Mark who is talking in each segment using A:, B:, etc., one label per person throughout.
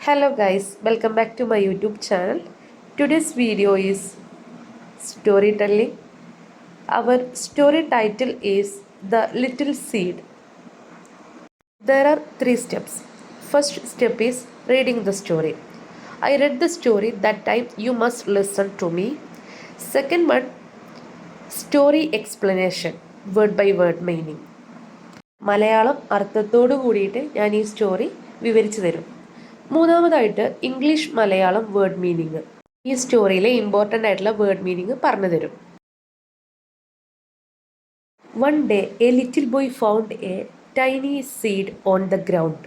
A: Hello guys, welcome back to my YouTube channel. Today's video is storytelling. Our story title is The Little Seed. There are three steps. First step is reading the story. I read the story that time, you must listen to me. Second one, story explanation, word by word meaning. Malayalam അർത്ഥത്തോടു കൂടിയിട്ട് ഞാൻ ഈ story വിവരിച്ചു തരും. മൂന്നാമതായിട്ട് English Malayalam word meaning, ഈ സ്റ്റോറിയിലെ important ആയിട്ടുള്ള word meaning പറഞ്ഞു തരും. One day a little boy found a tiny seed on the ground.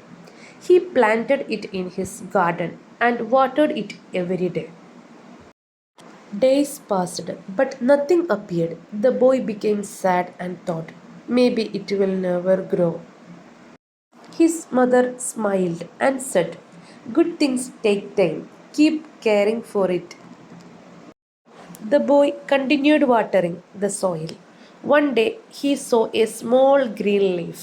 A: He planted it in his garden and watered it every day. Days passed, but nothing appeared. The boy became sad and thought, maybe it will never grow. His mother smiled and said, good things take time. Keep caring for it. The boy continued watering the soil. One day he saw a small green leaf.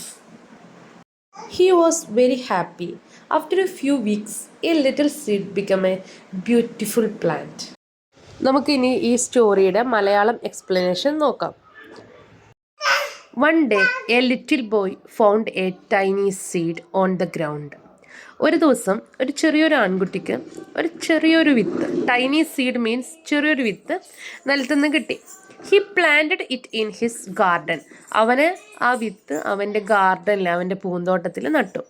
A: He was very happy. After a few weeks, a little seed became a beautiful plant. നമുക്കിനി ഈ സ്റ്റോറിയുടെ Malayalam explanation നോക്കാം. One day a little boy found a tiny seed on the ground. ഒരു ദിവസം ഒരു ചെറിയൊരു ആൺകുട്ടിക്ക് ഒരു ചെറിയൊരു വിത്ത്, tiny seed means ചെറിയൊരു വിത്ത്, നിലത്തുനിന്ന് കിട്ടി. He planted it in his garden. അവന് ആ വിത്ത് അവൻ്റെ ഗാർഡനിൽ, അവൻ്റെ പൂന്തോട്ടത്തിൽ നട്ടു.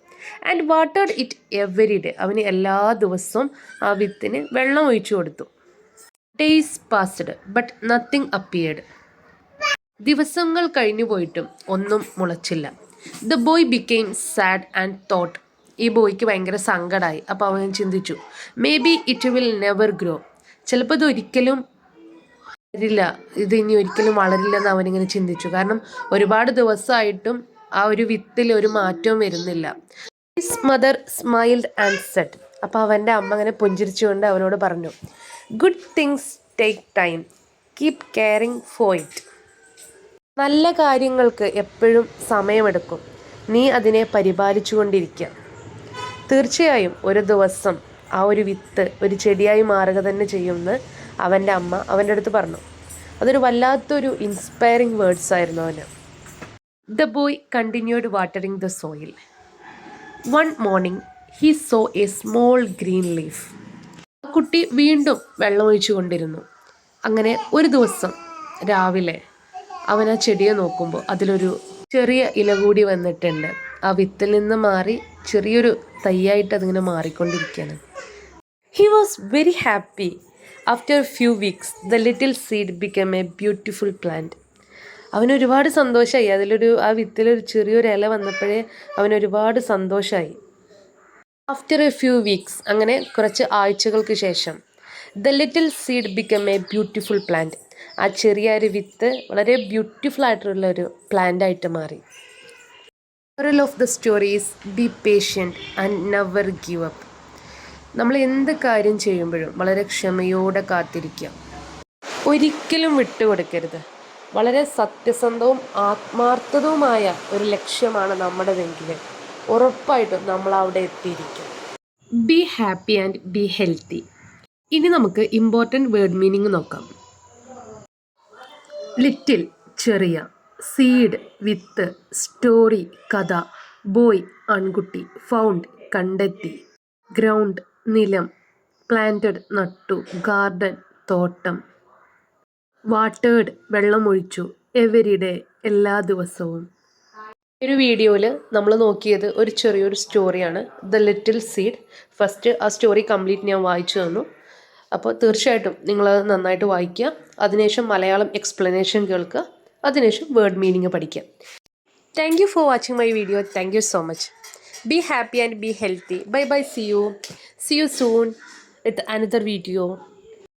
A: And watered it every day. അവന് എല്ലാ ദിവസവും ആ വിത്തിന് വെള്ളം ഒഴിച്ചു കൊടുത്തു. Days passed but nothing appeared. ദിവസങ്ങൾ കഴിഞ്ഞു പോയിട്ടും ഒന്നും മുളച്ചില്ല. The boy became sad and thought. ഈ ബോയ്ക്ക് ഭയങ്കര സങ്കടമായി. അപ്പോൾ അവൻ ചിന്തിച്ചു, maybe it will never grow. ചിലപ്പോൾ ഇത് ഒരിക്കലും വളരില്ല, ഇത് ഇനി ഒരിക്കലും വളരില്ലെന്ന് അവനിങ്ങനെ ചിന്തിച്ചു. കാരണം ഒരുപാട് ദിവസമായിട്ടും ആ ഒരു വിത്തിൽ ഒരു മാറ്റവും വരുന്നില്ല. His mother smiled and said. അപ്പോൾ അവൻ്റെ അമ്മ അങ്ങനെ പുഞ്ചിരിച്ചുകൊണ്ട് അവനോട് പറഞ്ഞു, good things take time. Keep caring for it. നല്ല കാര്യങ്ങൾക്ക് എപ്പോഴും സമയമെടുക്കും. നീ അതിനെ പരിപാലിച്ചു കൊണ്ടിരിക്കുക. തീർച്ചയായും ഒരു ദിവസം ആ ഒരു വിത്ത് ഒരു ചെടിയായി മാറുക തന്നെ ചെയ്യുമെന്ന് അവൻ്റെ അമ്മ അവൻ്റെ അടുത്ത് പറഞ്ഞു. അതൊരു വല്ലാത്തൊരു ഇൻസ്പയറിങ് വേർഡ്സ് ആയിരുന്നു അവന്. The boy continued watering the soil. One morning he so A small green leaf. ആ കുട്ടി വീണ്ടും വെള്ളമൊഴിച്ചു കൊണ്ടിരുന്നു. അങ്ങനെ ഒരു ദിവസം രാവിലെ അവൻ ആ ചെടിയെ നോക്കുമ്പോൾ അതിലൊരു ചെറിയ ഇല കൂടി വന്നിട്ടുണ്ട്. ആ വിത്തിൽ നിന്ന് മാറി ചെറിയൊരു തൈയായിട്ട് അതിങ്ങനെ മാറിക്കൊണ്ടിരിക്കുകയാണ്. He was very happy. After few weeks the little seed become a beautiful plant. അവനൊരുപാട് സന്തോഷമായി. ആ വിത്തിലൊരു ചെറിയൊരു ഇല വന്നപ്പോഴേ അവനൊരുപാട് സന്തോഷമായി. ആഫ്റ്റർ എ ഫ്യൂ വീക്സ്, അങ്ങനെ കുറച്ച് ആഴ്ചകൾക്ക് ശേഷം, the little seed become a beautiful plant. ആ ചെറിയ ഒരു വിത്ത് വളരെ ബ്യൂട്ടിഫുൾ ആയിട്ടുള്ളൊരു പ്ലാന്റ് ആയിട്ട് മാറി. Moral of the stories, be patient and never give up. നമ്മൾ എന്ത് കാര്യം ചെയ്യുമ്പോഴും വളരെ ക്ഷമയോടെ കാത്തിരിക്കുക, ഒരിക്കലും വിട്ടുകൊടുക്കരുത്. വളരെ സത്യസന്ധവും ആത്മാർത്ഥതവുമായ ഒരു ലക്ഷ്യമാണ് നമ്മുടേതെങ്കിൽ ഉറപ്പായിട്ടും നമ്മൾ അവിടെ എത്തിയിരിക്കും. Be happy and be healthy. ഇനി നമുക്ക് ഇമ്പോർട്ടൻറ്റ് വേർഡ് മീനിങ് നോക്കാം. ലിറ്റിൽ ചെറിയ, സീഡ് വിത്ത്, സ്റ്റോറി കഥ, ബോയ് ആൺകുട്ടി, ഫൗണ്ട് കണ്ടെത്തി, ഗ്രൗണ്ട് നിലം, പ്ലാന്റഡ് നട്ടു, ഗാർഡൻ തോട്ടം, വാട്ടേർഡ് വെള്ളമൊഴിച്ചു, എവരി ഡേ എല്ലാ ദിവസവും. ഒരു വീഡിയോയിൽ നമ്മൾ നോക്കിയത് ഒരു ചെറിയൊരു സ്റ്റോറിയാണ്, ദ ലിറ്റിൽ സീഡ്. ഫസ്റ്റ് ആ സ്റ്റോറി കംപ്ലീറ്റ് ഞാൻ വായിച്ചു തന്നു. അപ്പോൾ തീർച്ചയായിട്ടും നിങ്ങളത് നന്നായിട്ട് വായിക്കുക. അതിനുശേഷം മലയാളം എക്സ്പ്ലനേഷൻ കേൾക്കുക. അതിനുശേഷം വേർഡ് മീനിങ് പഠിക്കുക. Thank you for watching my video. Thank you so much. B happy and be healthy. Bye bye. C you soon with another video.